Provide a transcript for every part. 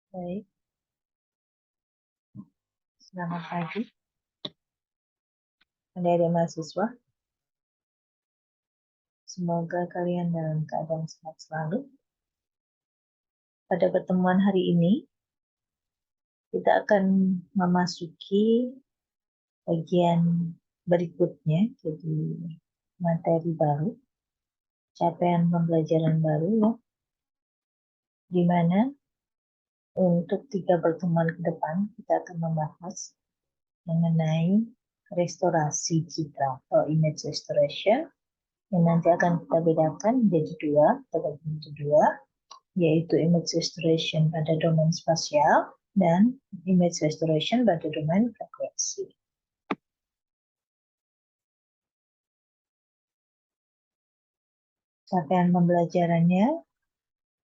Baik, selamat pagi adik-adik mahasiswa. Semoga kalian dalam keadaan sehat selalu. Pada pertemuan hari ini, kita akan memasuki bagian berikutnya, jadi materi baru, capaian pembelajaran baru, ya, di mana untuk 3 pertemuan ke depan kita akan membahas mengenai restorasi citra atau image restoration, yang nanti akan kita bedakan menjadi 2, terbagi menjadi 2, yaitu image restoration pada domain spasial dan image restoration pada domain frekuensi. Capaian pembelajarannya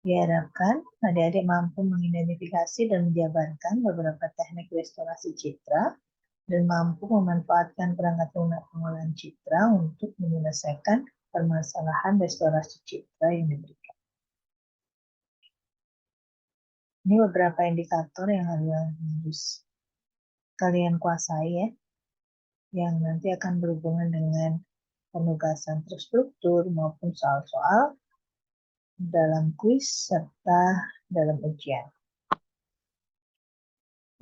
diharapkan adik-adik mampu mengidentifikasi dan menjabarkan beberapa teknik restorasi citra dan mampu memanfaatkan perangkat lunak pengolahan citra untuk menyelesaikan permasalahan restorasi citra yang diberikan. Ini beberapa indikator yang harus kalian kuasai, ya, yang nanti akan berhubungan dengan penugasan terstruktur maupun soal-soal dalam kuis serta dalam ujian.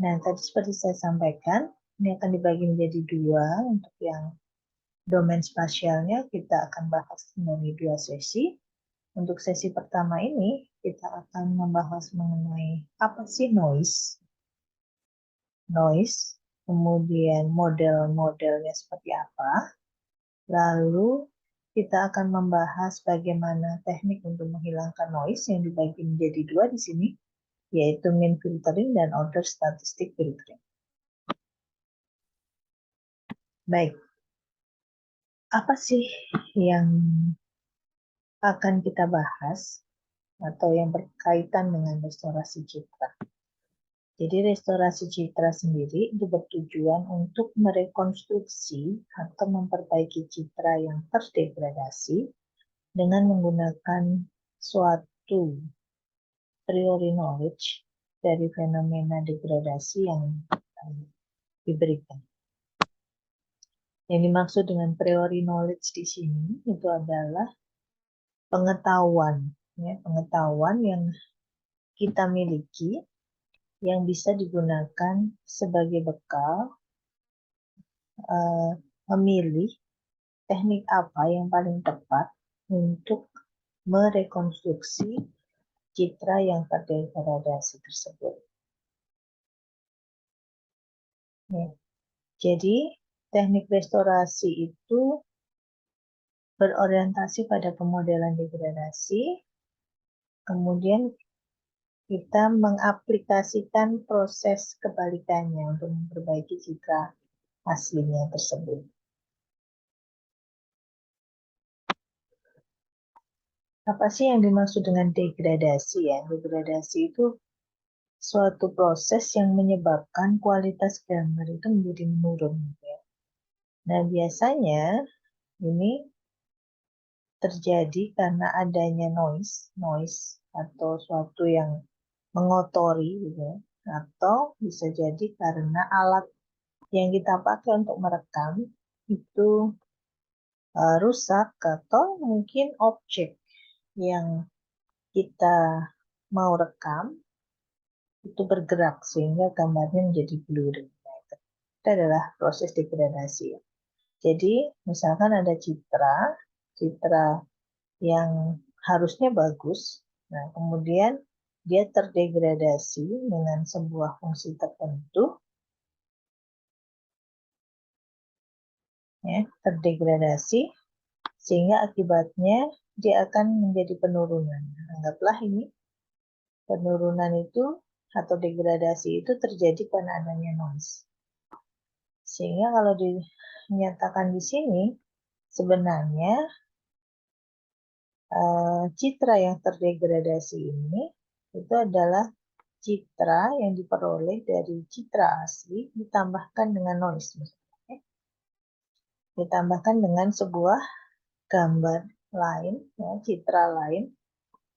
Nah, tadi seperti saya sampaikan, ini akan dibagi menjadi 2. Untuk yang domain spasialnya kita akan bahas melalui 2 sesi. Untuk sesi pertama ini kita akan membahas mengenai apa sih noise, kemudian model-modelnya seperti apa. Lalu kita akan membahas bagaimana teknik untuk menghilangkan noise yang dibagi menjadi 2 di sini, yaitu mean filtering dan order statistic filtering. Baik, apa sih yang akan kita bahas atau yang berkaitan dengan restorasi citra? Jadi restorasi citra sendiri itu bertujuan untuk merekonstruksi atau memperbaiki citra yang terdegradasi dengan menggunakan suatu priori knowledge dari fenomena degradasi yang diberikan. Yang dimaksud dengan priori knowledge di sini itu adalah pengetahuan, ya, pengetahuan yang kita miliki yang bisa digunakan sebagai bekal memilih teknik apa yang paling tepat untuk merekonstruksi citra yang terdegradasi tersebut. Ya. Jadi, teknik restorasi itu berorientasi pada pemodelan degradasi, kemudian kita mengaplikasikan proses kebalikannya untuk memperbaiki citra aslinya tersebut. Apa sih yang dimaksud dengan degradasi, ya? Degradasi itu suatu proses yang menyebabkan kualitas gambar itu menjadi menurun. Ya. Nah, biasanya ini terjadi karena adanya noise atau suatu yang mengotori, gitu, atau bisa jadi karena alat yang kita pakai untuk merekam itu rusak, atau mungkin objek yang kita mau rekam itu bergerak sehingga gambarnya menjadi blurry. Nah, itu adalah proses degradasi. Jadi misalkan ada citra yang harusnya bagus, nah kemudian dia terdegradasi dengan sebuah fungsi tertentu, ya, terdegradasi sehingga akibatnya dia akan menjadi penurunan. Anggaplah ini penurunan itu atau degradasi itu terjadi karena adanya noise. Sehingga kalau dinyatakan di sini sebenarnya citra yang terdegradasi ini itu adalah citra yang diperoleh dari citra asli ditambahkan dengan noise, misalnya. Ditambahkan dengan sebuah gambar lain, ya, citra lain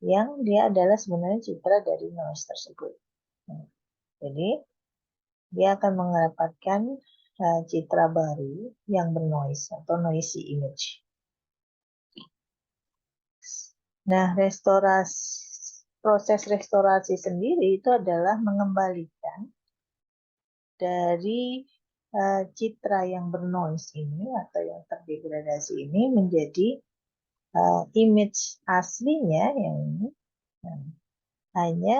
yang dia adalah sebenarnya citra dari noise tersebut. Nah, Jadi dia akan mendapatkan citra baru yang bernoise atau noisy image. Nah, proses restorasi sendiri itu adalah mengembalikan dari citra yang bernoise ini atau yang terdegradasi ini menjadi image aslinya yang ini. Nah, hanya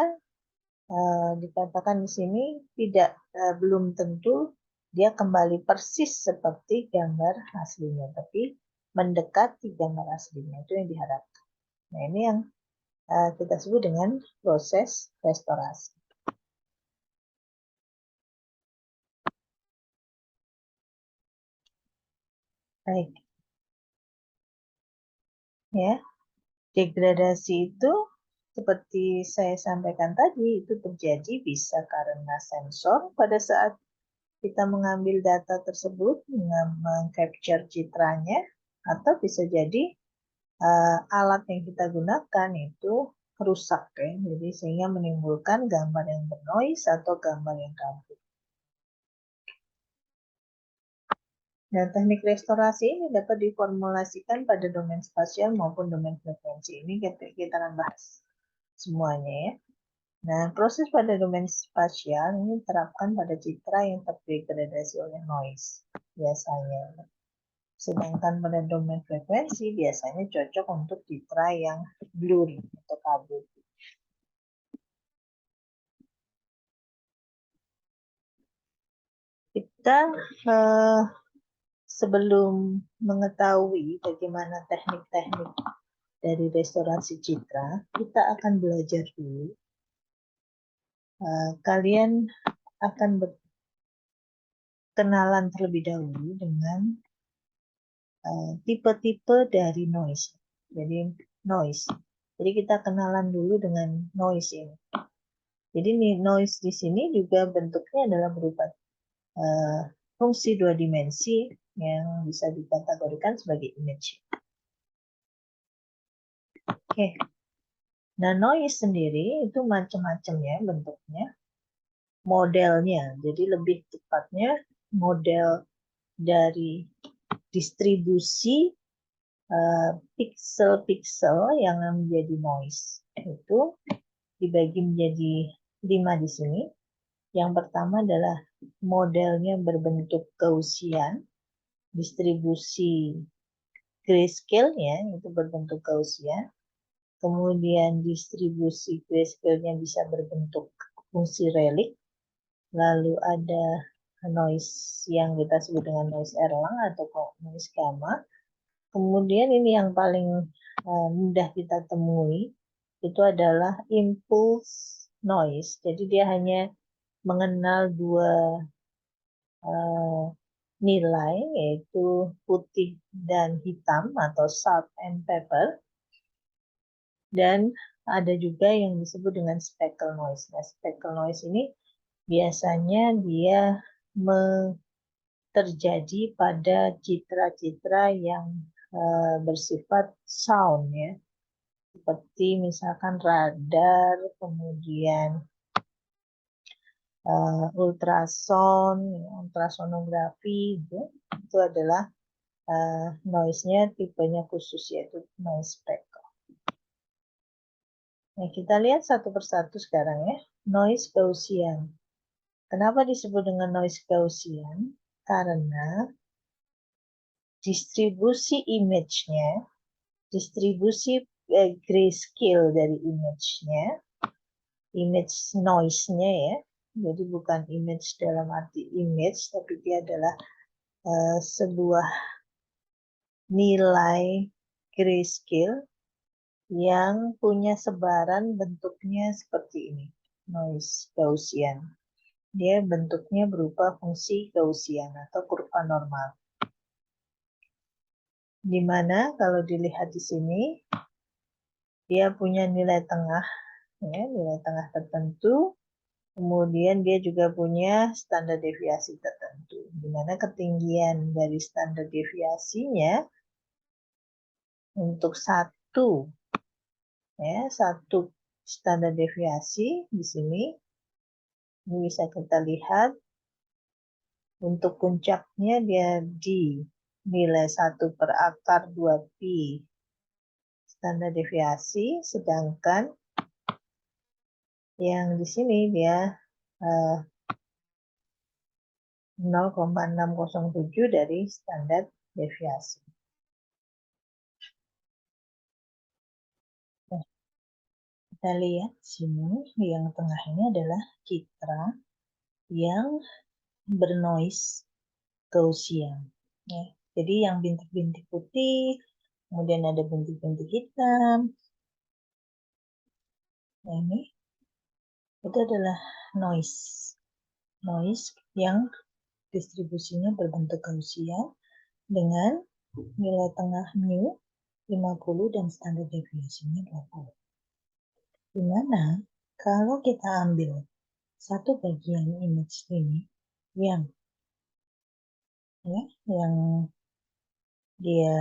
dikatakan di sini belum tentu dia kembali persis seperti gambar aslinya, tapi mendekati gambar aslinya, itu yang diharapkan. Nah, ini yang kita sebut dengan proses restorasi. Baik, ya, degradasi itu seperti saya sampaikan tadi, itu terjadi bisa karena sensor pada saat kita mengambil data tersebut, meng-capture citranya, atau bisa jadi alat yang kita gunakan itu rusak, ya. Jadi sehingga menimbulkan gambar yang bernoise atau gambar yang kabur. Dan teknik restorasi ini dapat diformulasikan pada domain spasial maupun domain frekuensi. Ini kita akan bahas semuanya, ya. Nah, proses pada domain spasial ini diterapkan pada citra yang terdegradasi oleh noise biasanya. Sedangkan pada domain frekuensi biasanya cocok untuk citra yang blurry atau kabur. Kita sebelum mengetahui bagaimana teknik-teknik dari restorasi citra, kita akan belajar dulu. Kalian akan berkenalan terlebih dahulu dengan tipe-tipe dari noise. Jadi noise. Jadi kita kenalan dulu dengan noise ini. Jadi noise di sini juga bentuknya adalah berupa fungsi dua dimensi yang bisa dikategorikan sebagai image. Oke. Nah, noise sendiri itu macam-macam, ya, bentuknya, modelnya. Jadi lebih tepatnya model dari distribusi pixel-pixel yang menjadi noise. Itu dibagi menjadi 5 di sini. Yang pertama adalah modelnya berbentuk Gaussian, distribusi grayscale-nya itu berbentuk Gaussian. Kemudian distribusi grayscale-nya bisa berbentuk fungsi relik. Lalu ada noise yang kita sebut dengan noise Erlang atau noise gamma. Kemudian ini yang paling mudah kita temui, itu adalah impulse noise. Jadi dia hanya mengenal dua nilai, yaitu putih dan hitam atau salt and pepper. Dan ada juga yang disebut dengan speckle noise. Nah, speckle noise ini biasanya dia terjadi pada citra-citra yang bersifat sound, ya. Seperti misalkan radar, kemudian ultrasound, ultrasonografi, itu adalah noise-nya tipenya khusus, yaitu noise speckle. Nah, kita lihat satu persatu sekarang, ya. Noise Gaussian. Kenapa disebut dengan noise Gaussian? Karena distribusi image-nya, distribusi grayscale dari image-nya, image noise-nya, ya. Jadi bukan image dalam arti image, tapi dia adalah sebuah nilai grayscale yang punya sebaran bentuknya seperti ini, noise Gaussian. Dia bentuknya berupa fungsi Gaussian atau kurva normal. Di mana kalau dilihat di sini, dia punya nilai tengah, ya, nilai tengah tertentu. Kemudian dia juga punya standar deviasi tertentu, di mana ketinggian dari standar deviasinya untuk satu standar deviasi di sini Ini bisa kita lihat untuk puncaknya dia di nilai 1 per akar 2pi standar deviasi, sedangkan yang di sini dia 0,607 dari standar deviasi. Nah, kita lihat sini yang tengah ini adalah citra yang bernoise Gaussian. Ya. Jadi yang bintik-bintik putih, kemudian ada bintik-bintik hitam. Nah, ini itu adalah noise. Noise yang distribusinya berbentuk Gaussian dengan nilai tengah mu 50 dan standar deviasinya 20. Dimana kalau kita ambil satu bagian image ini yang dia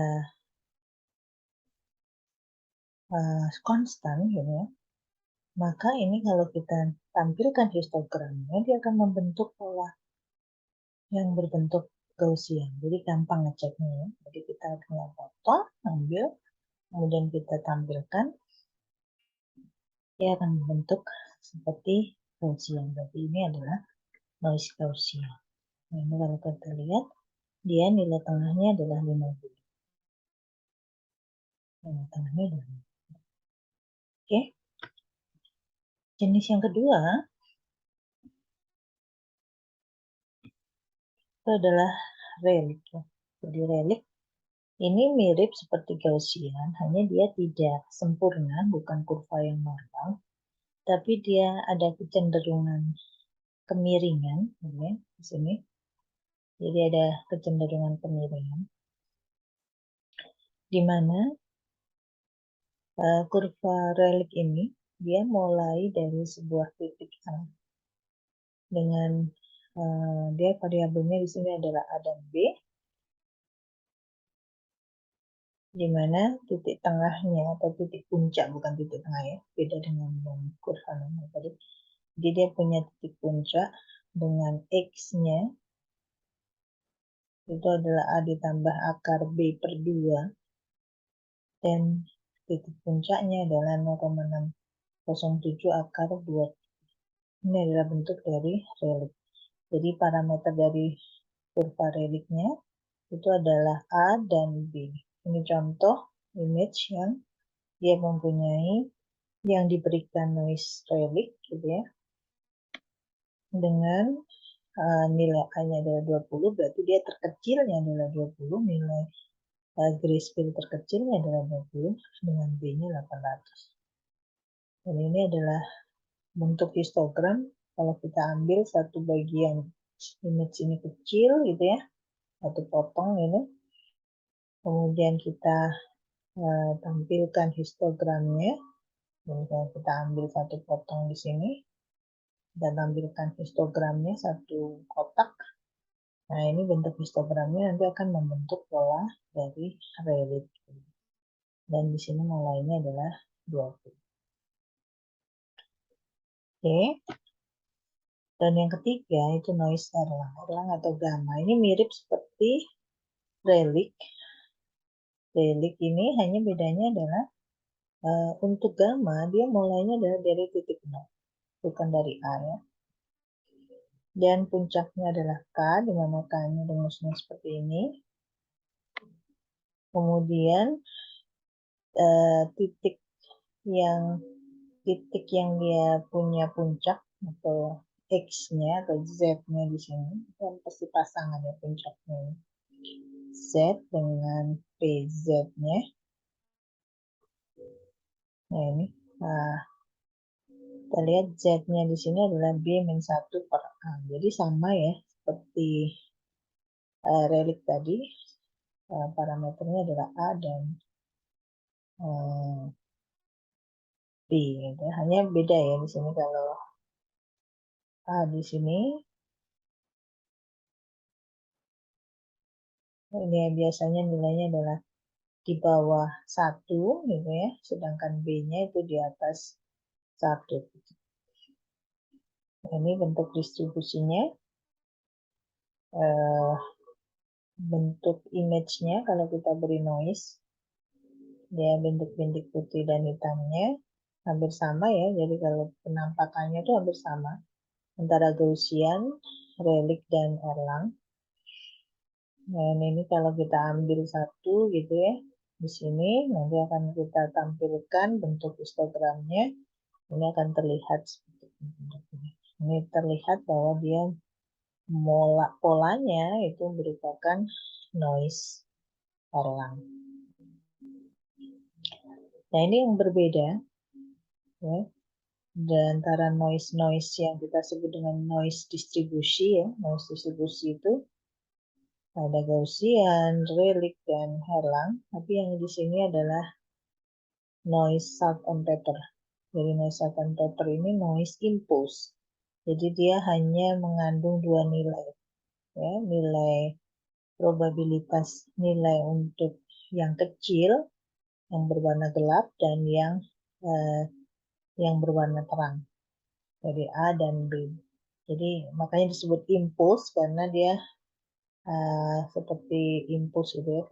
konstan gitu ya, maka ini kalau kita tampilkan histogramnya dia akan membentuk pola yang berbentuk Gaussian. Jadi gampang ngeceknya ya. Jadi kita tinggal foto, ambil, kemudian kita tampilkan, dia akan membentuk seperti Gaussian. Berarti ini adalah noise Gaussian. Nah, ini kalau kita lihat, dia nilai tengahnya adalah 50. Nilai tengahnya adalah 50. Oke. Jenis yang kedua, itu adalah relic. Jadi relic ini mirip seperti Gaussian, hanya dia tidak sempurna, bukan kurva yang normal, tapi dia ada kecenderungan kemiringan, ya, di sini. Jadi ada kecenderungan kemiringan, di mana kurva relic ini dia mulai dari sebuah titik A dengan dia variabelnya di sini adalah A dan B, di mana titik tengahnya atau titik puncak, bukan titik tengah ya, beda dengan yang kurva normal tadi. Jadi dia punya titik puncak dengan X-nya itu adalah A ditambah akar B per 2 dan titik puncaknya adalah 0,607 akar 2. Ini adalah bentuk dari relic. Jadi parameter dari kurva relicnya itu adalah A dan B. Ini contoh image yang dia mempunyai yang diberikan noise relic gitu ya. Dengan nilai A-nya adalah 20, berarti dia terkecilnya adalah 20, nilai grayscale terkecilnya adalah 20, dengan B-nya 800. Dan ini adalah bentuk histogram. Kalau kita ambil satu bagian image ini kecil gitu ya, satu potong ini, kemudian kita tampilkan histogramnya. Misalnya kita ambil satu potong di sini, dan tampilkan histogramnya satu kotak. Nah, ini bentuk histogramnya nanti akan membentuk pola dari relic. Dan di sini mulainya adalah 20. Oke. Dan yang ketiga itu noise Erlang. Erlang atau gamma. Ini mirip seperti relic. Relic ini hanya bedanya adalah untuk gamma dia mulainya dari titik 0, bukan dari A ya. Dan puncaknya adalah K, di mana K-nya rumusnya seperti ini. Kemudian titik yang dia punya puncak atau X-nya atau Z-nya di sini kan pasti pasangan ya puncaknya. Z dengan PZ-nya. Nah, ini. Nah, kita lihat Z-nya di sini adalah B-1 per A. Jadi sama ya seperti relic tadi. Parameternya adalah A dan B. Gitu. Hanya beda ya di sini kalau A di sini. Ini biasanya nilainya adalah di bawah 1 gitu ya, sedangkan B-nya itu di atas 1. Ini bentuk distribusinya. Eh, bentuk image-nya kalau kita beri noise, dia bintik-bintik putih dan hitamnya hampir sama ya. Jadi kalau penampakannya itu hampir sama antara Gaussian, Relic, dan Erlang. Dan ini kalau kita ambil satu gitu ya, di sini nanti akan kita tampilkan bentuk histogramnya. Ini akan terlihat seperti ini. Ini terlihat bahwa dia polanya itu merupakan noise Erlang. Nah, ini yang berbeda ya, antara noise yang kita sebut dengan noise distribusi ya. Noise distribusi itu ada Gaussian, Relic, dan Erlang. Tapi yang di sini adalah noise salt and pepper. Jadi noise salt and pepper ini noise impulse. Jadi dia hanya mengandung dua nilai, ya, nilai probabilitas, nilai untuk yang kecil, yang berwarna gelap, dan yang berwarna terang. Jadi A dan B. Jadi makanya disebut impulse karena dia seperti impuls itu ya,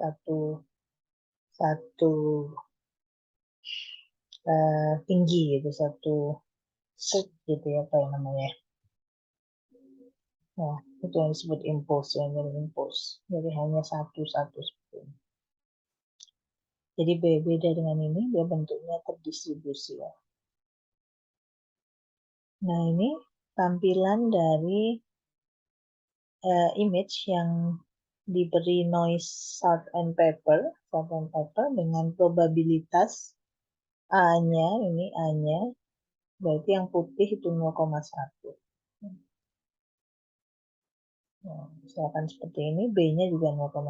satu tinggi gitu, satu set gitu ya, apa yang namanya. Nah, itu yang disebut impuls, yang jadi impuls. Jadi hanya satu-satu seperti ini. Jadi beda dengan ini, dia bentuknya terdistribusi ya. Nah, ini tampilan dari image yang diberi noise salt and pepper dengan probabilitas A-nya, ini A-nya, berarti yang putih itu 0,1. Nah, misalkan seperti ini, B-nya juga 0,1.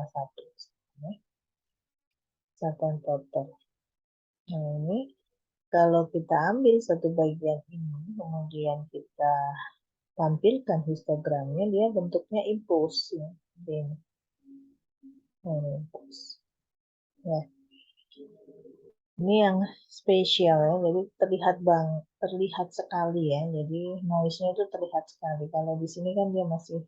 Salt and pepper. Nah, ini kalau kita ambil satu bagian ini, kemudian kita tampilkan histogramnya, dia bentuknya impuls ya. Ini. Nah, impuls. Ya. Ini yang spesial ya, jadi terlihat sekali ya. Jadi noise-nya itu terlihat sekali. Kalau di sini kan dia masih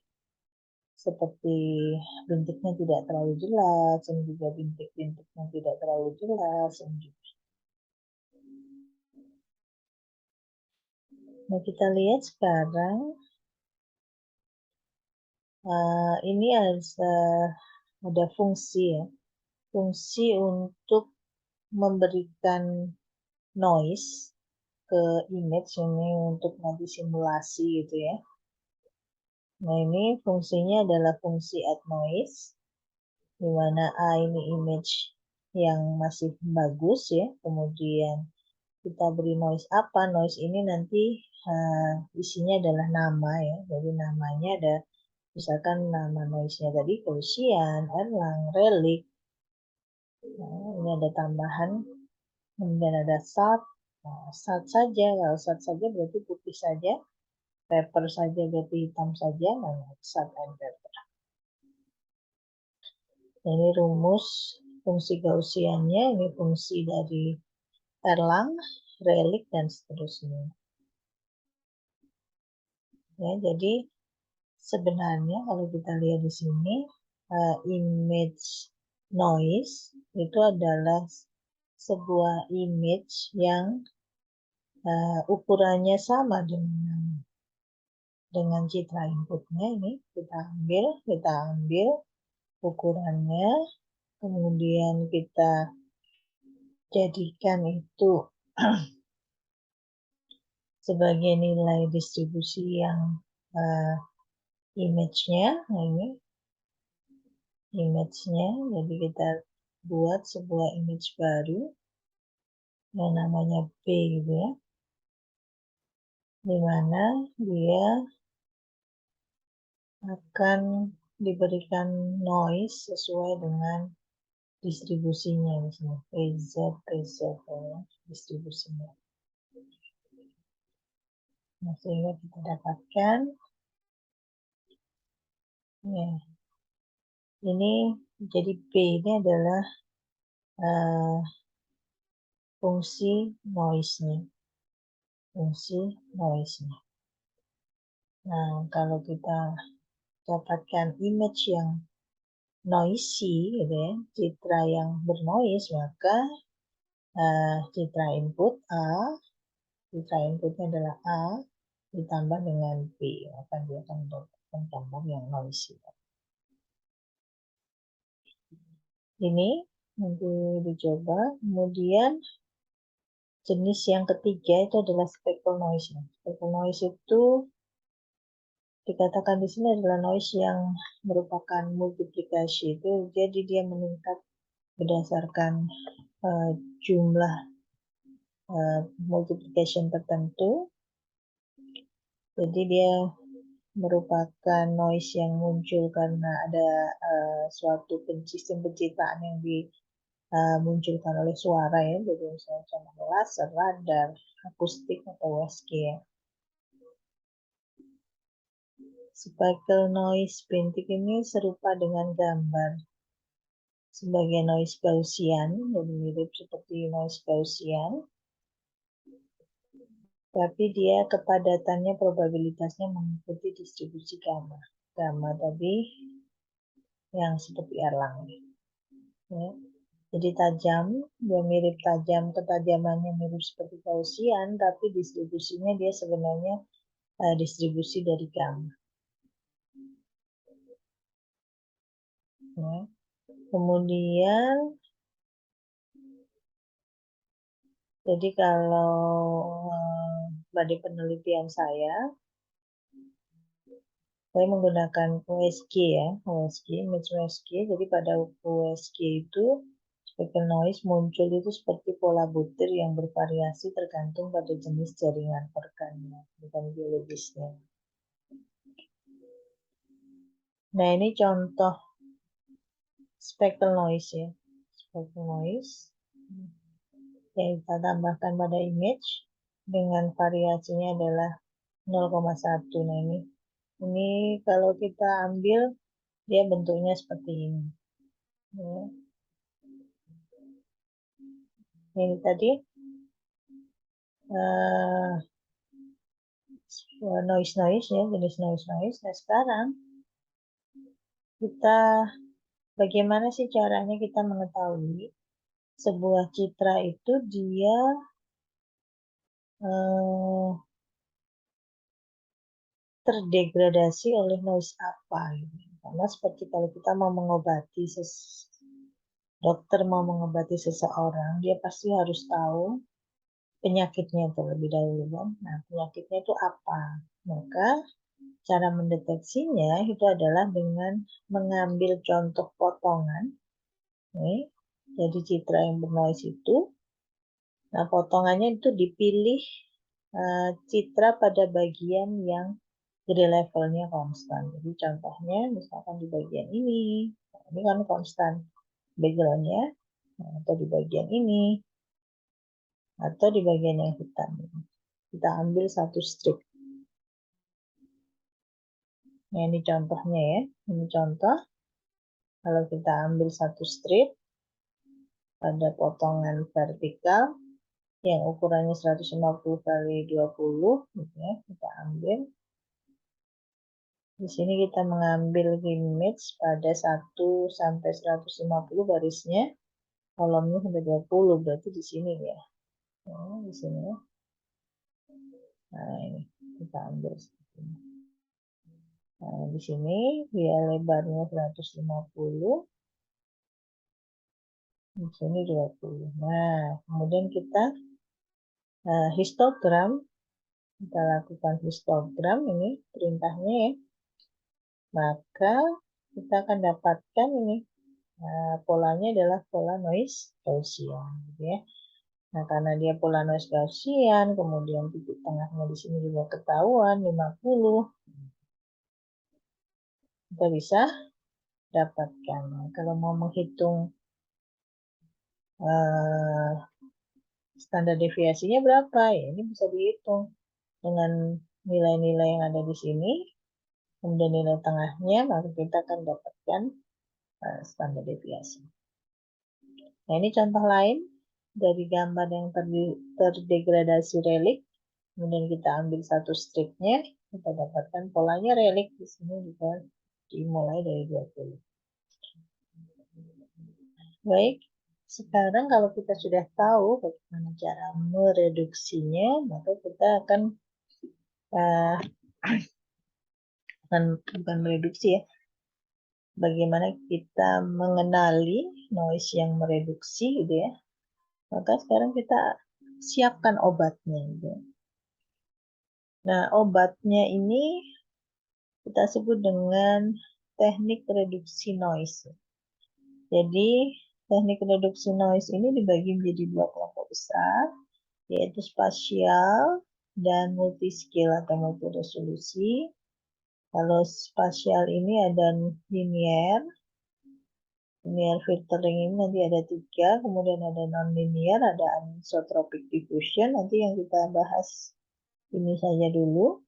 seperti bintiknya tidak terlalu jelas, dan juga bintik-bintiknya tidak terlalu jelas. Nah, kita lihat sekarang ini ada fungsi ya, fungsi untuk memberikan noise ke image ini untuk nanti simulasi gitu ya. Nah, ini fungsinya adalah fungsi add noise, di mana A ini image yang masih bagus ya, kemudian kita beri noise apa, noise ini nanti isinya adalah nama ya, jadi namanya ada, misalkan nama noise-nya tadi Gaussian, Erlang, Relic. Nah, ini ada tambahan, kemudian ada salt. Nah, salt saja, kalau salt saja berarti putih saja, pepper saja berarti hitam saja, nah salt and pepper. Ini rumus fungsi Gaussiannya, ini fungsi dari Erlang, Relic, dan seterusnya. Ya, jadi sebenarnya kalau kita lihat di sini, image noise itu adalah sebuah image yang ukurannya sama dengan citra inputnya. Ini kita ambil ukurannya, kemudian kita jadikan itu sebagai nilai distribusi yang image-nya. Nah, ini image-nya, jadi kita buat sebuah image baru yang namanya B gitu ya, di mana dia akan diberikan noise sesuai dengan distribusinya di sini, PZ ya, distribusinya. Nah, sehingga kita dapatkan ya, ini jadi B ini adalah fungsi noise-nya. Nah, kalau kita dapatkan image yang noisy, gitu ya, citra yang bernoise, maka citra inputnya adalah A, ditambah dengan B, maka dia akan mendapatkan gambar yang noisy. Ini nanti dicoba. Kemudian jenis yang ketiga itu adalah speckle noise. Speckle noise itu dikatakan di sini adalah noise yang merupakan multiplikasi. Itu jadi dia meningkat berdasarkan jumlah multiplication tertentu. Jadi dia merupakan noise yang muncul karena ada suatu sistem pencitraan yang dimunculkan oleh suara, ya. Jadi misalnya contoh laser, radar, akustik, atau USG. Ya. Speckle noise bintik ini serupa dengan gambar sebagai noise Gaussian, jadi mirip seperti noise Gaussian. Tapi dia kepadatannya, probabilitasnya mengikuti distribusi gamma. Gamma tadi yang seperti Erlang. Ya. Jadi tajam, dia mirip tajam, ketajamannya mirip seperti Gaussian, tapi distribusinya dia sebenarnya distribusi dari gamma. Ya. Kemudian, jadi kalau pada penelitian saya menggunakan USG, ya, image USG. Jadi pada USG itu speckle noise muncul itu seperti pola butir yang bervariasi tergantung pada jenis jaringan organnya, bukan biologisnya. Nah, ini contoh speckle noise, ya. Speckle noise yang kita tambahkan pada image dengan variasinya adalah 0,1. Nah, ini kalau kita ambil, dia bentuknya seperti ini. Ya. Ini tadi noise, ya, jenis noise. Nah, sekarang bagaimana sih caranya kita mengetahui sebuah citra itu dia terdegradasi oleh noise apa, gitu. Karena seperti kalau kita mau mengobati dokter mau mengobati seseorang, dia pasti harus tahu penyakitnya terlebih dahulu, kan? Nah, penyakitnya itu apa? Maka cara mendeteksinya itu adalah dengan mengambil contoh potongan, jadi citra yang bernoise itu. Nah, potongannya itu dipilih citra pada bagian yang grid levelnya konstan. Jadi contohnya misalkan di bagian ini, nah, ini kan konstan backgroundnya, atau di bagian ini, atau di bagian yang hitam. Kita ambil satu strip. Nah, ini contohnya, ya. Ini contoh. Kalau kita ambil satu strip pada potongan vertikal yang ukurannya 150 kali 20, gitu ya, kita ambil. Di sini kita mengambil image pada 1 sampai 150 garisnya, kolomnya sampai 20, berarti di sini, ya. Oh, di sini, ya. Nah, ini kita ambil seperti ini. Nah, di sini dia lebarnya 150, di sini 20. Nah, kemudian kita histogram, kita lakukan histogram, ini perintahnya, ya. Maka kita akan dapatkan ini polanya adalah pola noise Gaussian, gitu ya. Nah, karena dia pola noise Gaussian, kemudian titik tengahnya di sini juga ketahuan 50, kita bisa dapatkan. Kalau mau menghitung standar deviasinya berapa, ya ini bisa dihitung dengan nilai-nilai yang ada di sini, kemudian nilai tengahnya, maka kita akan dapatkan standar deviasi. Nah, ini contoh lain dari gambar yang terdegradasi relik. Kemudian kita ambil satu stripnya, Kita dapatkan polanya relik di sini juga dimulai dari 20. Baik, sekarang kalau kita sudah tahu bagaimana cara mereduksinya, maka kita akan bukan mereduksi ya, bagaimana kita mengenali noise yang mereduksi gitu ya. Maka sekarang kita siapkan obatnya gitu. Nah, obatnya ini kita sebut dengan teknik reduksi noise. Jadi, teknik reduksi noise ini dibagi menjadi dua kelompok besar, yaitu spasial dan multiscale atau multiresolusi. Kalau spasial ini ada linear filtering ini nanti ada 3, kemudian ada non-linear, ada anisotropic diffusion, nanti yang kita bahas ini saja dulu.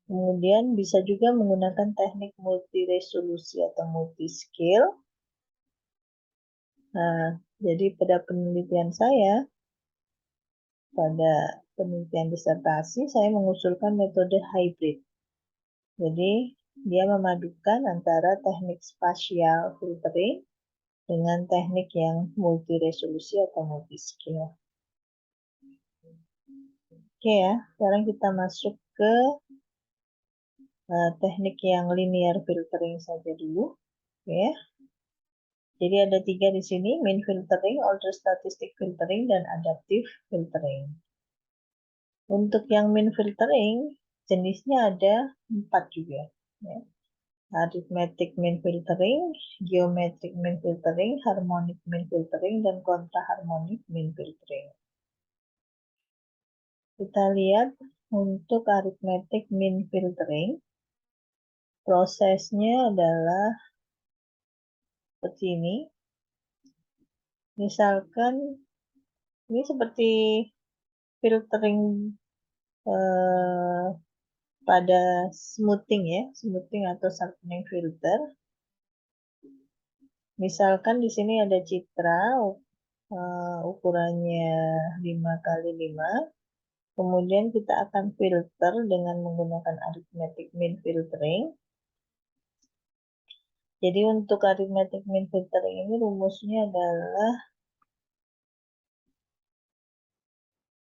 Kemudian bisa juga menggunakan teknik multiresolusi atau multiscale. Nah, jadi pada penelitian saya, pada penelitian disertasi, saya mengusulkan metode hybrid. Jadi, dia memadukan antara teknik spatial filtering dengan teknik yang multiresolusi atau multiscale. Oke ya, sekarang kita masuk ke teknik yang linear filtering saja dulu. Oke. Jadi ada 3 di sini, mean filtering, order statistic filtering, dan adaptive filtering. Untuk yang mean filtering, jenisnya ada 4 juga. Ya. Arithmetic mean filtering, geometric mean filtering, harmonic mean filtering, dan kontraharmonic mean filtering. Kita lihat untuk arithmetic mean filtering, prosesnya adalah seperti ini. Misalkan ini seperti filtering pada smoothing ya, smoothing atau sharpening filter. Misalkan di sini ada citra ukurannya 5x5. Kemudian kita akan filter dengan menggunakan arithmetic mean filtering. Jadi untuk arithmetic mean filtering ini rumusnya adalah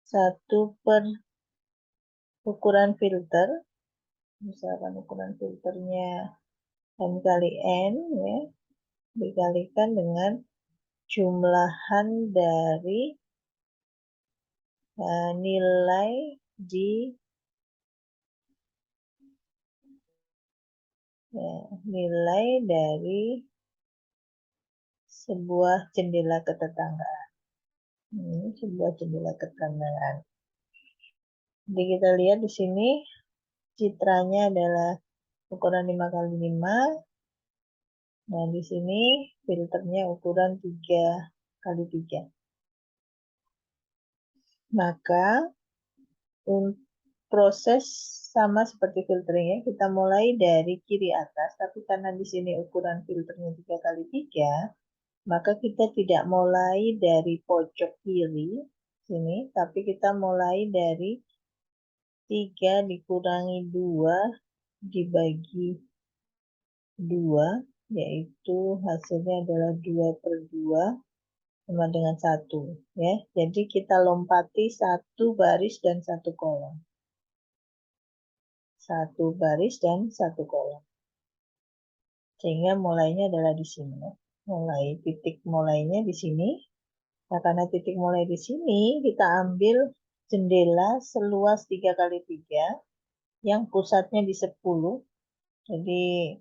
1 per ukuran filter. Misalkan ukuran filternya n kali n ya, dikalikan dengan jumlahan dari nilai di nilai dari sebuah jendela ketetanggaan. Ini sebuah jendela ketetanggaan. Jadi kita lihat di sini citranya adalah ukuran 5x5. Nah, di sini filternya ukuran 3x3. Maka proses sama seperti filternya, kita mulai dari kiri atas, tapi karena di sini ukuran filternya 3x3, maka kita tidak mulai dari pojok kiri sini, tapi kita mulai dari 3 dikurangi 2 dibagi 2, yaitu hasilnya adalah 2/2 sama dengan 1. Ya. Jadi kita lompati 1 baris dan 1 kolom. 1 baris dan 1 kolom. Sehingga mulainya adalah di sini. Titik mulainya di sini. Nah, karena titik mulai di sini, kita ambil jendela seluas 3x3 yang pusatnya di 10. Jadi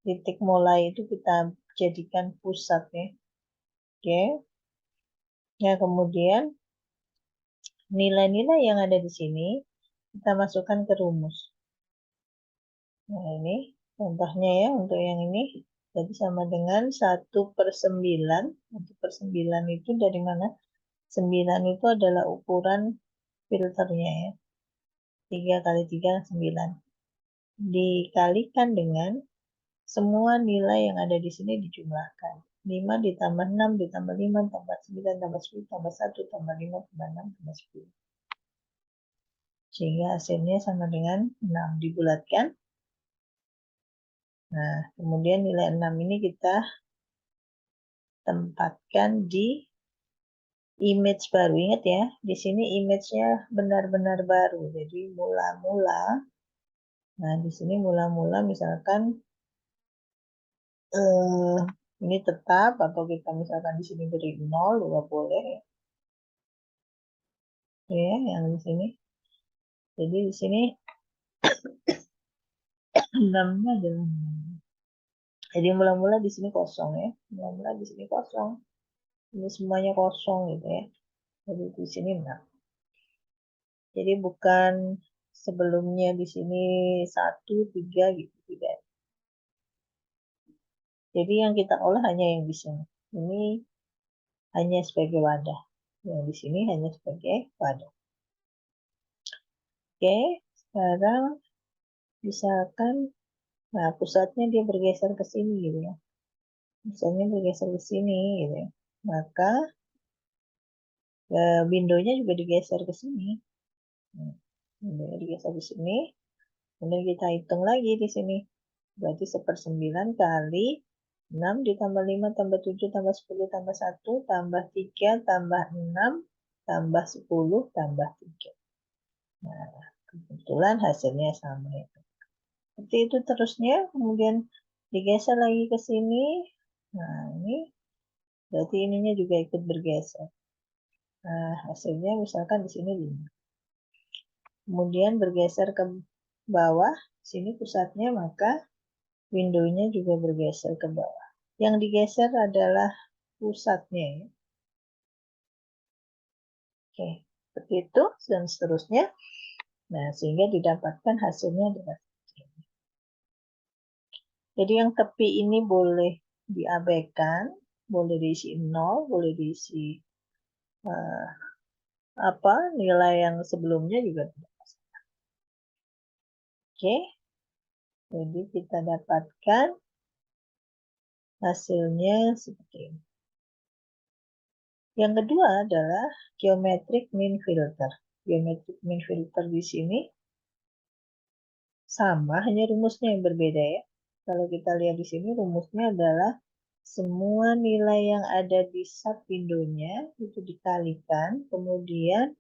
titik mulai itu kita jadikan pusat ya. Oke. Nah, kemudian nilai-nilai yang ada di sini kita masukkan ke rumus. Nah, ini contohnya ya untuk yang ini. Jadi sama dengan 1/9. 1/9 itu dari mana? 9 itu adalah ukuran filternya ya. 3x3 9. Dikalikan dengan semua nilai yang ada di sini dijumlahkan. 5 ditambah 6 ditambah 5 tambah 9 tambah 10 tambah 1 tambah 5 tambah 6 tambah 10. Sehingga hasilnya sama dengan 6 dibulatkan. Nah, kemudian nilai 6 ini kita tempatkan di image baru. Ingat ya, di sini image-nya benar-benar baru. Jadi mula-mula. Nah, di sini mula-mula misalkan ini tetap, atau kita misalkan di sini beri 0 juga boleh. Ya, yang di sini. Jadi di sini 6-nya adalah 6. Jadi mula-mula di sini kosong ya. Mula-mula di sini kosong. Ini semuanya kosong gitu ya. Jadi di sini 6. Jadi bukan sebelumnya di sini 1, 3 gitu. Tidak. Jadi yang kita olah hanya yang di sini. Ini hanya sebagai wadah. Yang di sini hanya sebagai wadah. Oke, sekarang misalkan, nah pusatnya dia bergeser ke sini gitu ya. Misalnya bergeser ke sini gitu ya. Maka windownya juga digeser ke sini. Windownya digeser ke sini. Kemudian kita hitung lagi di sini. Berarti 1/9 kali 6 ditambah 5 tambah 7 tambah 10 tambah 1 tambah 3 tambah 6 tambah 10 tambah 3. Nah, kebetulan hasilnya sama itu. Seperti itu terusnya, kemudian digeser lagi ke sini. Nah, ini berarti ininya juga ikut bergeser. Nah, hasilnya misalkan di sini 5. Kemudian bergeser ke bawah, sini pusatnya, maka windownya juga bergeser ke bawah. Yang digeser adalah pusatnya ya. Oke, seperti itu dan seterusnya. Nah, sehingga didapatkan hasilnya adalah ini. Jadi yang tepi ini boleh diabaikan, boleh diisi 0, boleh diisi nilai yang sebelumnya juga tidak masalah. Oke, jadi kita dapatkan hasilnya seperti ini. Yang kedua adalah geometric mean filter. Geometric mean filter di sini sama, hanya rumusnya yang berbeda ya. Kalau kita lihat di sini rumusnya adalah semua nilai yang ada di sub windownya itu dikalikan, kemudian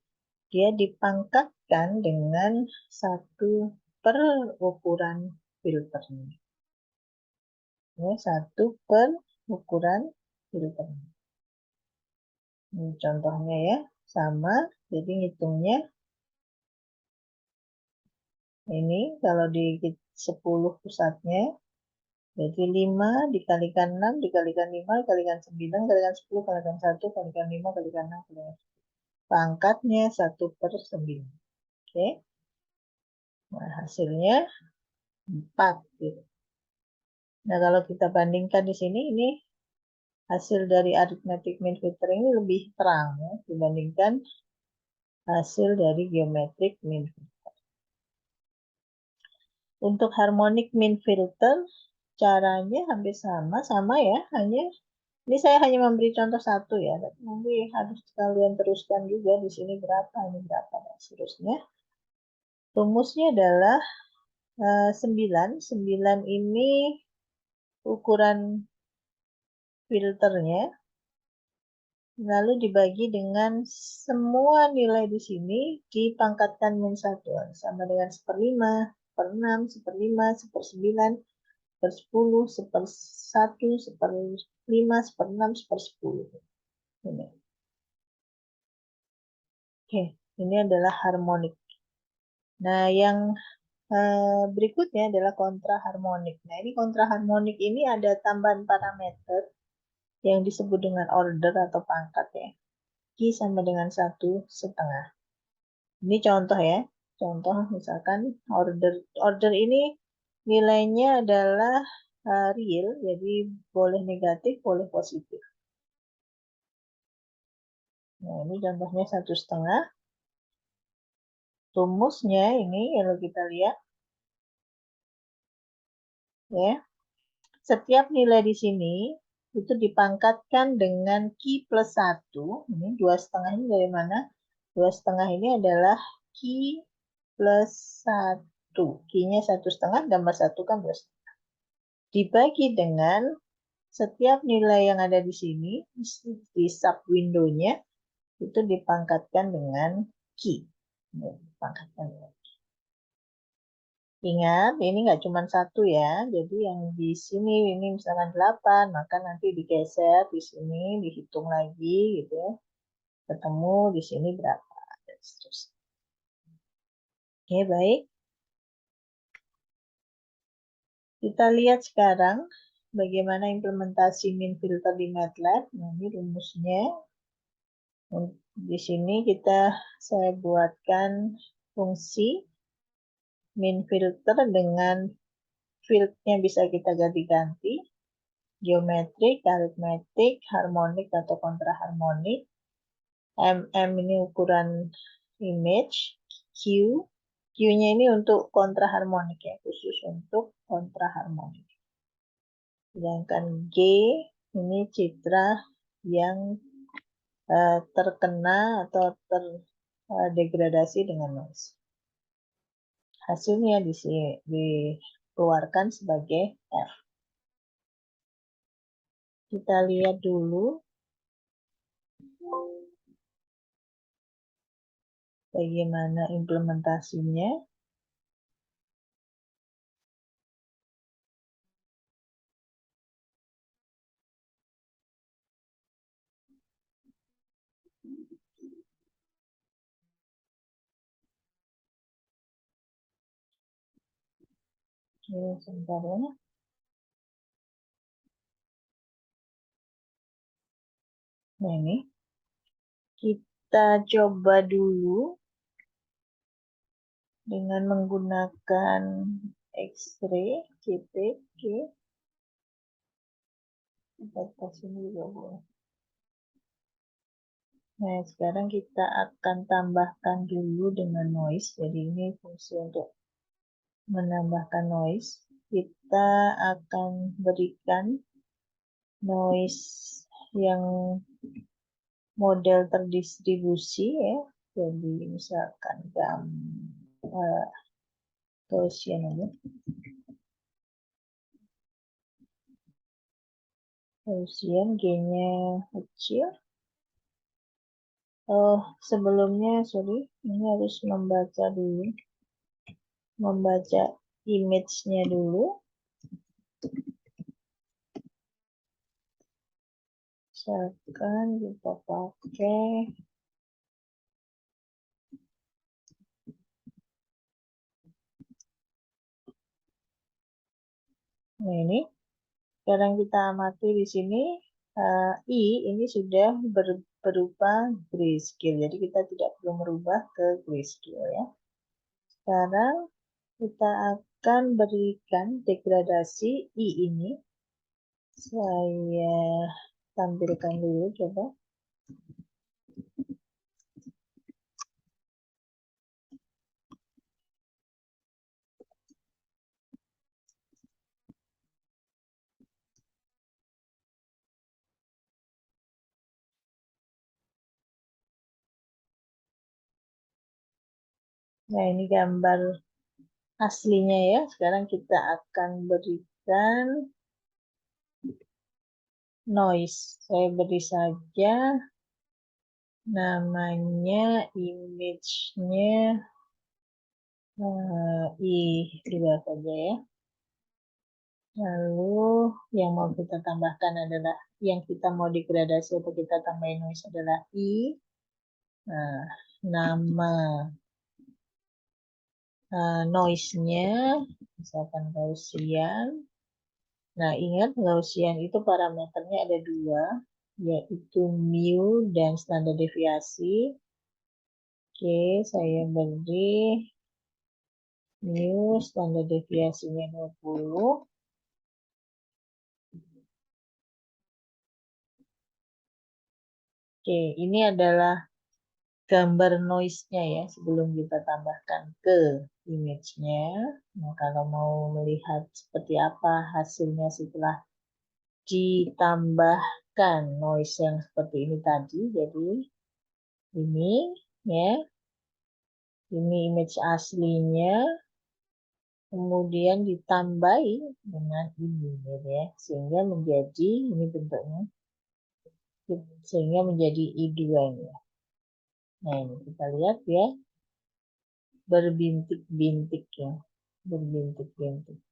dia dipangkatkan dengan 1 per ukuran filternya. Ya, 1 per ukuran filternya. Ini contohnya ya, sama. Jadi ngitungnya ini kalau di 10 pusatnya, jadi 5 dikalikan 6, dikalikan 5, dikalikan 9, dikalikan 10, dikalikan 1, dikalikan 5, dikalikan 6, dikalikan 10. Pangkatnya 1/9. Oke. Nah, hasilnya 4. Gitu. Nah, kalau kita bandingkan di sini, ini hasil dari arithmetic mean filter ini lebih terang ya, dibandingkan hasil dari geometric mean filter. Untuk harmonic mean filter, caranya hampir sama ya, hanya ini saya hanya memberi contoh satu ya, tapi nanti harus kalian teruskan juga di sini berapa, ini berapa, dan seterusnya. Rumusnya adalah 9. 9 ini ukuran filternya, lalu dibagi dengan semua nilai di sini dipangkatkan min 1, sama dengan 1/5, 1/6, 1/5, 1/9, 1/10, 1/1, 1/5, 1/6, 1/10. Ini. Oke, ini adalah harmonik. Nah, yang berikutnya adalah kontraharmonik. Nah, ini kontraharmonik ini ada tambahan parameter yang disebut dengan order atau pangkat ya. Q sama dengan 1/2. Ini contoh ya. Contoh misalkan order ini nilainya adalah real, jadi boleh negatif, boleh positif. Nah, ini contohnya 1/2. Rumusnya ini kalau kita lihat ya. Setiap nilai di sini itu dipangkatkan dengan Q plus 1. Ini 2/2 ini dari mana? 2/2 ini adalah Q plus 1. Q-nya 1,5, gambar 1 kan 2,5. Dibagi dengan setiap nilai yang ada di sini, di sub window-nya, itu dipangkatkan dengan Q. Dipangkatkan dengan Q. Ingat, ini nggak cuma 1 ya. Jadi yang di sini ini misalkan 8, maka nanti digeser di sini, dihitung lagi gitu ya. Ketemu di sini berapa. Dan seterusnya. Oke, baik. Kita lihat sekarang bagaimana implementasi min filter di MATLAB. Nah, ini rumusnya. Di sini saya buatkan fungsi min filter dengan fieldnya bisa kita ganti-ganti. Geometrik, aritmetik, harmonik atau kontraharmonik. MM ini ukuran image. Q. Q-nya ini untuk kontraharmonik ya, khusus untuk kontraharmonik. Sedangkan G ini citra yang terkena atau terdegradasi dengan noise. Hasilnya dikeluarkan sebagai F. Kita lihat dulu bagaimana implementasinya. Oke, sebentar ya. Nah, ini kita coba dulu dengan menggunakan X-ray, JPG. Kita sini juga boleh. Nah, sekarang kita akan tambahkan dulu dengan noise. Jadi ini fungsi untuk menambahkan noise. Kita akan berikan noise yang model terdistribusi ya. Jadi misalkan Gaussian aja. Gaussian G-nya kecil. Oh, sebelumnya sorry, ini harus membaca dulu. Membaca image-nya dulu. Misalkan kita pakai nah ini. Sekarang kita amati di sini I ini sudah berupa grayscale. Jadi kita tidak perlu merubah ke grayscale ya. Sekarang kita akan berikan degradasi I ini. Saya tampilkan dulu coba. Nah, ini gambar aslinya ya. Sekarang kita akan berikan noise. Saya beri saja namanya image-nya I2 saja ya. Lalu yang mau kita tambahkan adalah yang kita mau degradasi atau kita tambahin noise adalah I. Nah, nama noise-nya misalkan Gaussian. Nah, ingat Gaussian itu parameternya ada 2, yaitu mu dan standar deviasi. Oke, saya beri mu standar deviasinya 20. Oke, ini adalah gambar noise-nya ya sebelum kita tambahkan ke image-nya. Nah, kalau mau melihat seperti apa hasilnya setelah ditambahkan noise yang seperti ini tadi, jadi ini ya. Ini image aslinya, kemudian ditambahi dengan ini, gitu ya, sehingga menjadi ini bentuknya, sehingga menjadi I2-nya. Nah, ini kita lihat ya, berbintik-bintik ya, berbintik-bintik.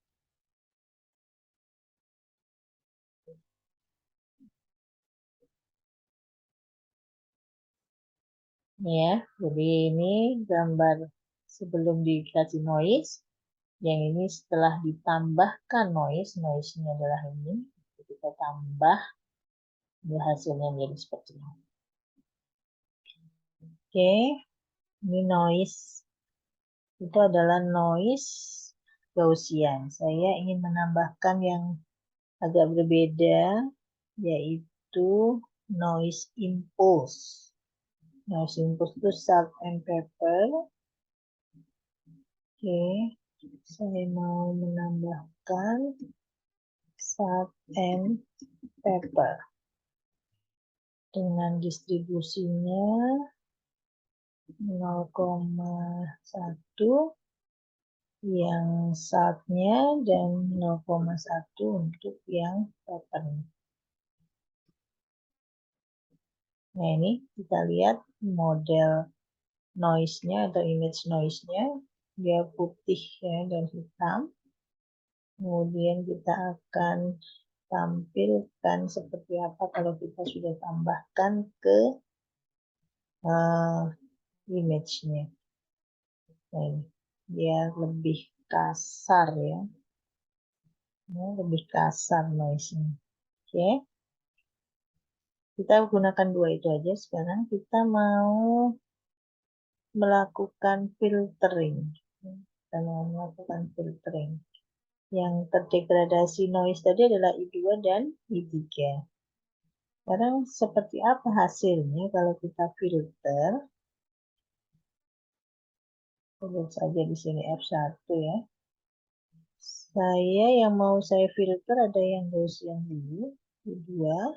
Ya, jadi ini gambar sebelum dikasih noise, yang ini setelah ditambahkan noise-nya adalah ini, kita tambah, hasilnya menjadi seperti ini. Oke, ini noise, itu adalah noise Gaussian. Saya ingin menambahkan yang agak berbeda, yaitu noise impulse. Noise impulse itu salt and pepper. Oke, saya mau menambahkan salt and pepper dengan distribusinya 0,1 yang saltnya dan 0,1 untuk yang peppernya. Nah, ini kita lihat model noise-nya atau image noise-nya, dia putih ya dan hitam. Kemudian kita akan tampilkan seperti apa kalau kita sudah tambahkan ke image-nya. Nah, dia lebih kasar ya. Ini lebih kasar noise-nya. Oke. Kita gunakan dua itu aja. Sekarang kita mau melakukan filtering. Kita mau melakukan filtering. Yang terdegradasi noise tadi adalah I2 dan I3. Sekarang seperti apa hasilnya kalau kita filter? Lihat saja di sini F1 ya. Yang mau saya filter ada yang Gaussian dulu. Kedua,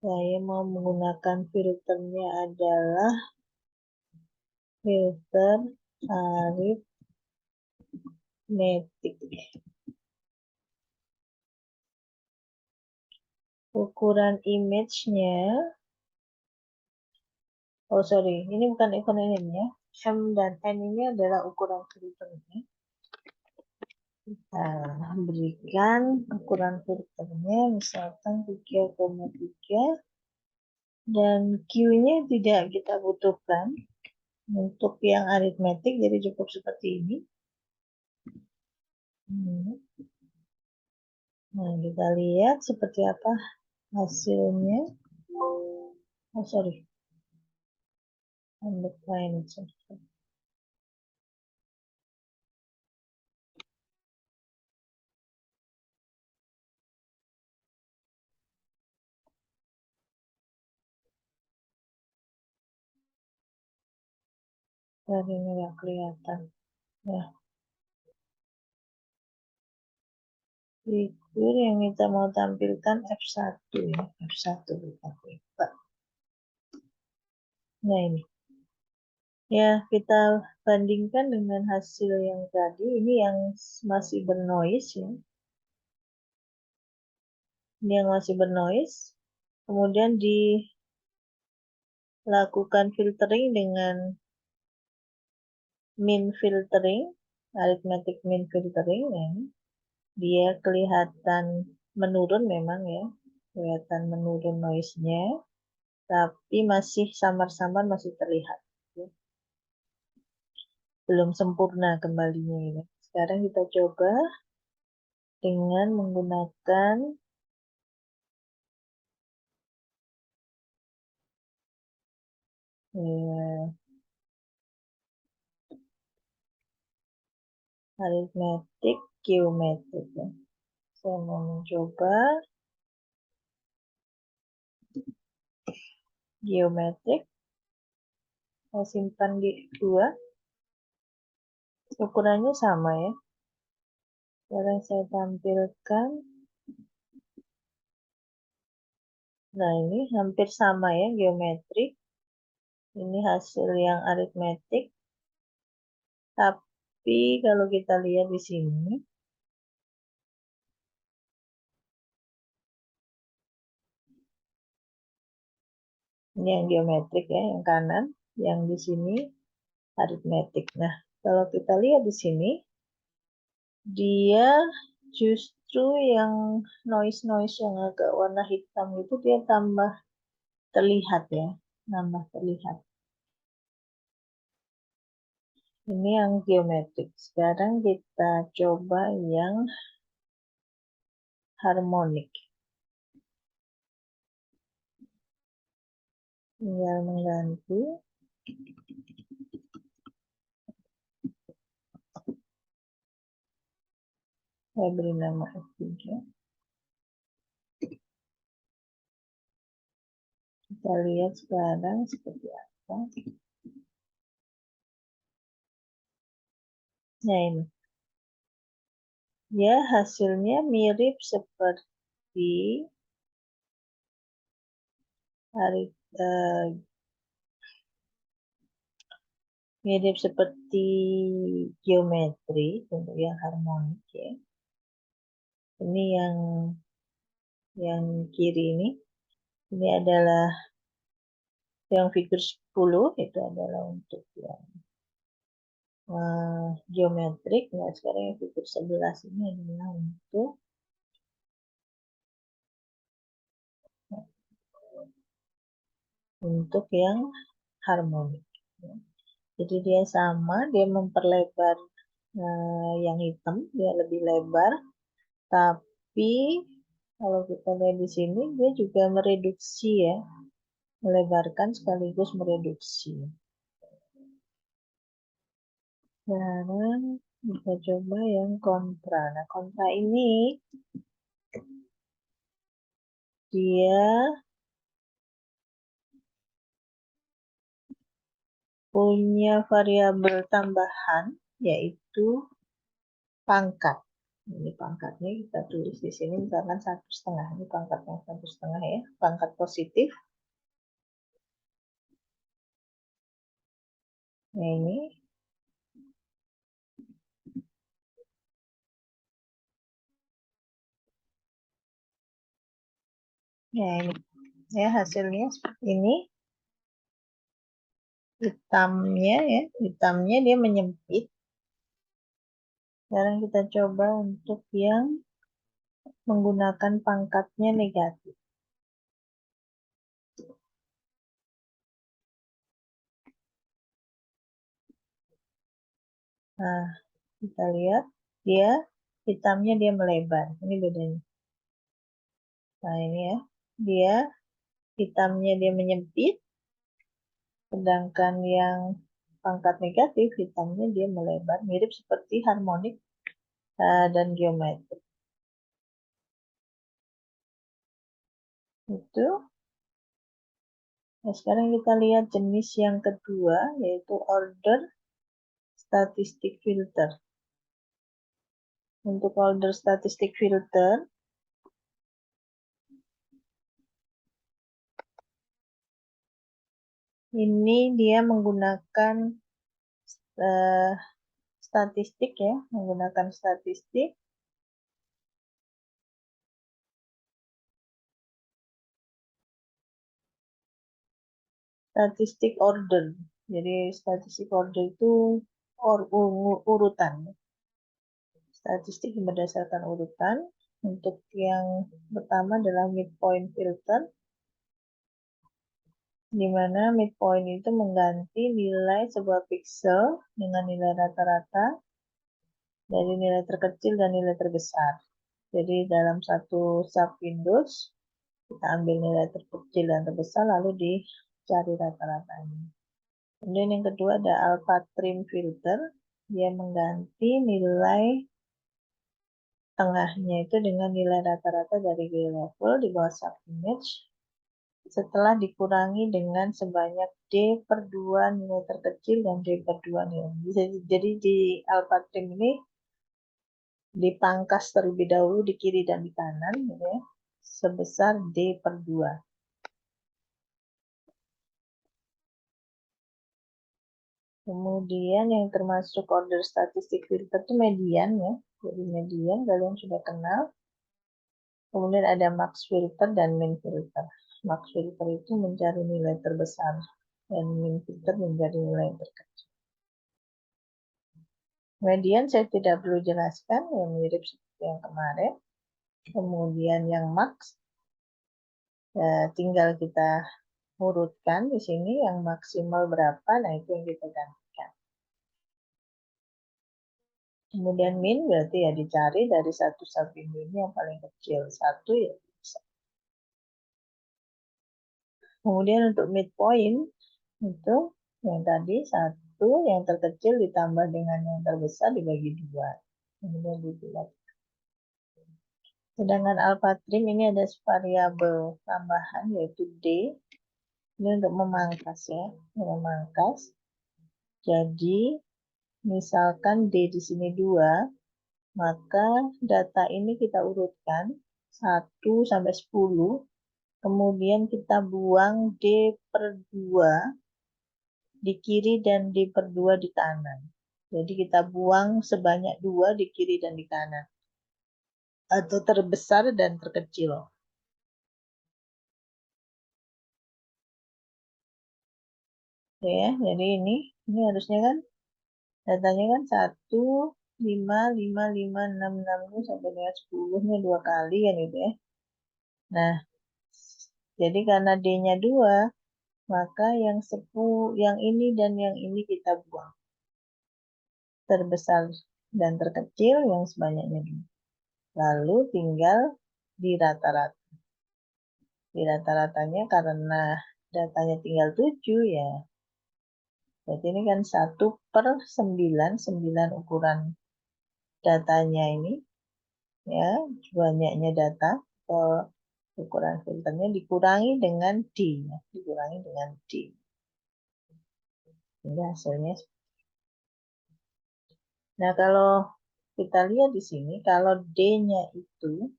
saya mau menggunakan filternya adalah filter aritmetik. Ukuran image-nya, oh sorry, ini bukan ukuran ini ya. M dan N ini adalah ukuran filternya. Kita berikan ukuran filternya, misalkan 3,3. Dan Q-nya tidak kita butuhkan untuk yang aritmetik, jadi cukup seperti ini. Nah, kita lihat seperti apa hasilnya. Oh, sorry. Underline. Dari ini nggak kelihatan. Ya. Figur yang kita mau tampilkan F1 ya. F1 kita buka. Nah, ini. Ya, kita bandingkan dengan hasil yang tadi. Ini yang masih bernoise ya. Ini yang masih bernoise. Kemudian dilakukan filtering dengan mean filtering, arithmetic mean filtering ya. Dia kelihatan menurun memang ya. Kelihatan menurun noise-nya. Tapi masih samar-samar masih terlihat. Belum sempurna kembalinya ini. Sekarang kita coba dengan menggunakan arithmetic geometrik ya. Saya mau mencoba geometrik. Saya simpan di 2. Ukurannya sama ya. Sekarang saya tampilkan. Nah, ini hampir sama ya geometrik. Ini hasil yang aritmetik. Tapi kalau kita lihat di sini, ini yang geometrik ya, yang kanan, yang di sini aritmetik. Nah, kalau kita lihat di sini, dia justru yang noise-noise yang agak warna hitam itu dia tambah terlihat ya, nambah terlihat. Ini yang geometrik. Sekarang kita coba yang harmonik. Tinggal mengganti. Saya beri nama F3. Kita lihat sekarang seperti apa. Nah ini. Ya hasilnya mirip seperti mirip seperti geometri untuk yang harmonik ya. Ini yang kiri ini adalah yang figur 10 itu adalah untuk yang geometrik. Nah, sekarang yang figur 11 ini adalah untuk yang harmonik. Jadi dia sama, dia memperlebar yang hitam, dia lebih lebar. Tapi kalau kita lihat di sini, dia juga mereduksi ya, melebarkan sekaligus mereduksi. Sekarang kita coba yang kontra. Nah, kontra ini dia punya variabel tambahan yaitu pangkat. Ini pangkatnya kita tulis di sini misalkan 1,5. Ini pangkatnya 1,5 ya, pangkat positif. Nah ini. Nah ini ya hasilnya seperti ini. Hitamnya dia menyempit. Sekarang kita coba untuk yang menggunakan pangkatnya negatif. Nah, kita lihat hitamnya dia melebar. Ini bedanya. Nah, ini ya. Hitamnya dia menyempit, sedangkan yang pangkat negatif hitamnya dia melebar, mirip seperti harmonik dan geometrik. Itu. Nah, sekarang kita lihat jenis yang kedua, yaitu order statistic filter. Untuk order statistic filter, ini dia menggunakan statistik ya, menggunakan statistik. Statistik order. Jadi statistik order itu urutan. Statistik berdasarkan urutan. Untuk yang pertama adalah midpoint filter, di mana midpoint itu mengganti nilai sebuah pixel dengan nilai rata-rata dari nilai terkecil dan nilai terbesar. Jadi dalam satu sub windows, kita ambil nilai terkecil dan terbesar lalu dicari rata-ratanya. Kemudian yang kedua ada alpha trim filter, dia mengganti nilai tengahnya itu dengan nilai rata-rata dari level di bawah subimage setelah dikurangi dengan sebanyak D/2 nilai terkecil dan D/2 nilai. Jadi di alpha trim ini dipangkas terlebih dahulu di kiri dan di kanan gitu ya, sebesar D/2. Kemudian yang termasuk order statistik filter itu median ya. Jadi median kalian sudah kenal. Kemudian ada max filter dan min filter. Max filter itu mencari nilai terbesar dan min filter mencari nilai terkecil. Median saya tidak perlu jelaskan, yang mirip seperti yang kemarin. Kemudian yang max, tinggal kita urutkan di sini yang maksimal berapa, nah itu yang kita gantikan. Kemudian min berarti ya dicari dari 1 sampai min yang paling kecil. 1 ya bisa. Kemudian untuk midpoint itu yang tadi 1 yang terkecil ditambah dengan yang terbesar dibagi 2. Kemudian dibuat. Sedangkan alpha trim ini ada variabel tambahan yaitu D. Ini untuk memangkas ya, memangkas. Jadi misalkan D di sini 2, maka data ini kita urutkan 1 sampai 10, kemudian kita buang D per 2 di kiri dan D per 2 di kanan. Jadi kita buang sebanyak 2 di kiri dan di kanan. Atau terbesar dan terkecil. Ya, jadi ini harusnya kan datanya kan 1, 5, 5, 5, 6, 6 sampai dengan 10 nya 2 kali kan itu ya. Nah, jadi karena D-nya 2, maka yang 10, yang ini dan yang ini kita buang. Terbesar dan terkecil yang sebanyaknya 2. Lalu tinggal di rata-rata. Di rata-ratanya karena datanya tinggal 7 ya. Jadi ini kan 1 per 9, 9 ukuran datanya ini. Ya, banyaknya data ukuran filternya dikurangi dengan D. Ya. Dikurangi dengan D. Ini hasilnya. Nah, kalau kita lihat di sini, kalau D-nya itu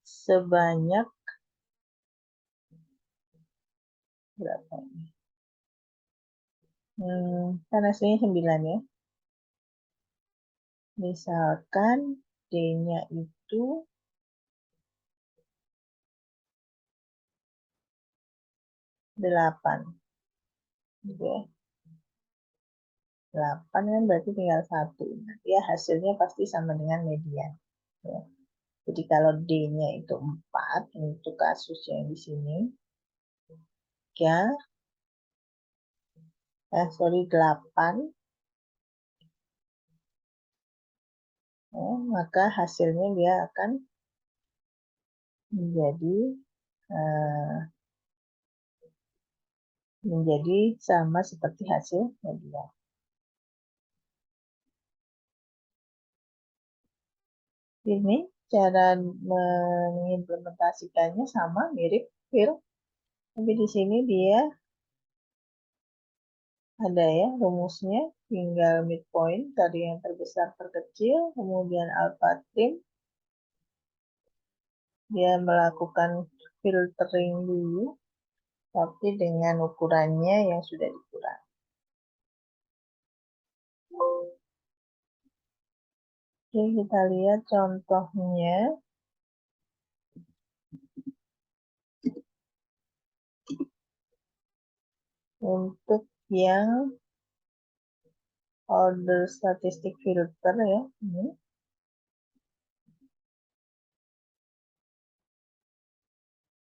sebanyak berapa ini? Kan hasilnya 9 ya. Misalkan D-nya itu 8. Gitu ya. 8 kan berarti tinggal 1. Ya, hasilnya pasti sama dengan median. Ya. Jadi kalau D-nya itu 4 untuk kasus yang di sini, ya, 8, ya, maka hasilnya dia akan menjadi sama seperti hasil median. Ini cara mengimplementasikannya sama, mirip fil, tapi di sini dia ada ya rumusnya, tinggal midpoint dari yang terbesar terkecil, kemudian alpha trim, dia melakukan filtering dulu, tapi dengan ukurannya yang sudah dikurangi. Oke, kita lihat contohnya. Untuk yang order statistik filter ya, ini.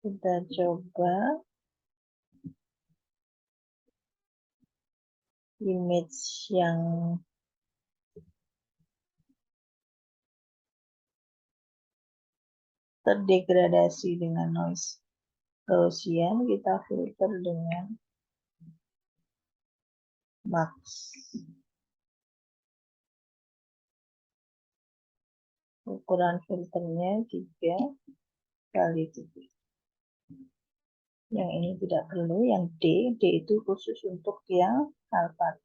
Kita coba image yang terdegradasi dengan noise Gaussian, kita filter dengan max. Ukuran filternya 3 kali 7. Yang ini tidak perlu, yang D itu khusus untuk yang alpha.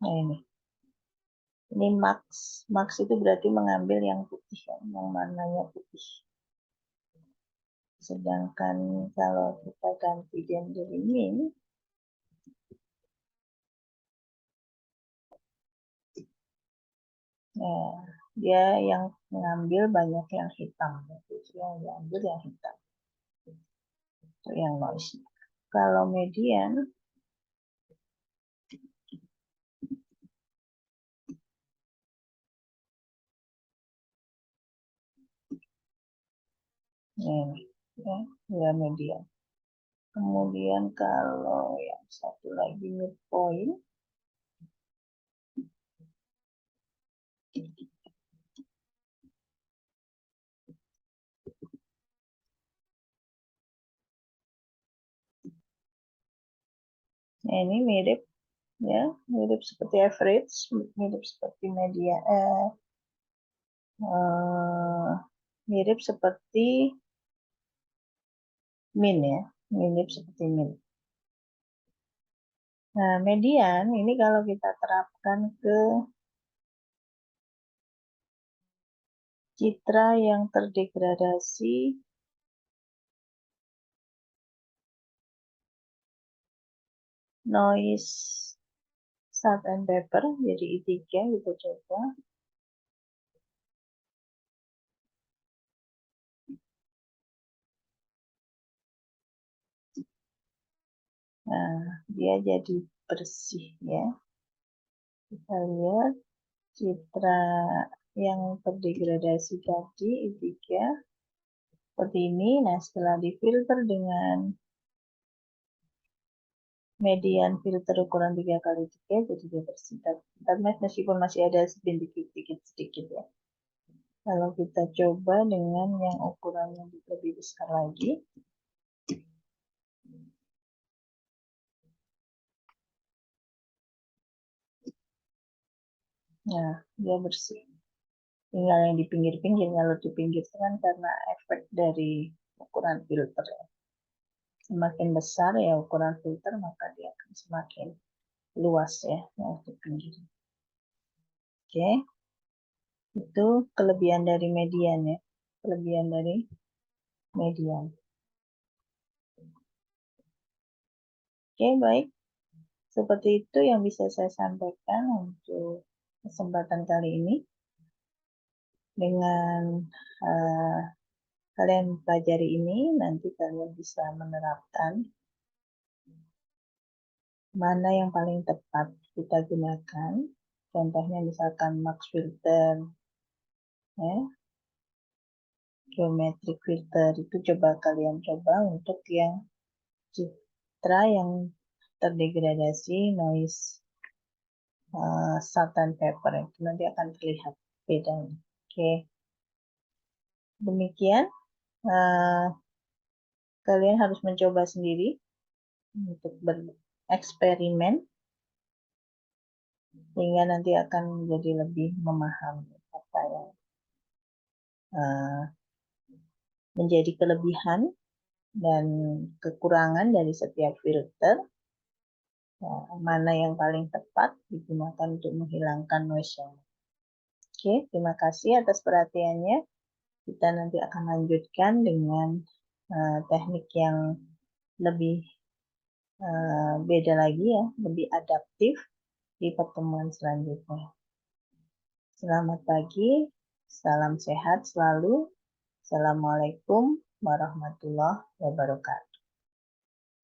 Nah ini max. Max itu berarti mengambil yang putih, yang warnanya putih. sedangkan kalau kita ganti gender ini, dia yang mengambil banyak yang hitam, yang diambil yang hitam, itu yang noise. Kalau median, ini ya median. Kemudian kalau yang satu lagi midpoint, ini mirip ya, mirip seperti average, mirip seperti media, mirip seperti min ya, mirip seperti min. Nah, median ini kalau kita terapkan ke citra yang terdegradasi noise salt and pepper, jadi I3 kita coba. Nah, dia jadi bersih ya. Kita lihat citra yang terdegradasi tadi I3 seperti ini. Nah, setelah difilter dengan median filter ukuran 3x3, jadi dia bersih. Tapi meskipun masih ada sedikit sedikit ya. Kalau kita coba dengan yang ukurannya lebih besar lagi, nah dia bersih. Tinggal yang di pinggir-pinggir, kalau di pinggir kan karena efek dari ukuran filter ya. Semakin besar ya ukuran filter, maka dia akan semakin luas ya yang di pinggir. Oke, itu kelebihan dari median ya, kelebihan dari median. Oke, baik. Seperti itu yang bisa saya sampaikan untuk kesempatan kali ini. Dengan kalian pelajari ini, nanti kalian bisa menerapkan mana yang paling tepat kita gunakan. Contohnya misalkan max filter, ya, geometric filter, itu coba kalian coba untuk yang citra yang terdegradasi noise salt and pepper, itu nanti akan terlihat bedanya. Oke, demikian. Kalian harus mencoba sendiri untuk bereksperimen sehingga nanti akan menjadi lebih memahami apa yang menjadi kelebihan dan kekurangan dari setiap filter, mana yang paling tepat digunakan untuk menghilangkan noise. Oke, terima kasih atas perhatiannya. Kita nanti akan lanjutkan dengan teknik yang lebih beda lagi ya, lebih adaptif di pertemuan selanjutnya. Selamat pagi, salam sehat selalu. Assalamualaikum warahmatullahi wabarakatuh.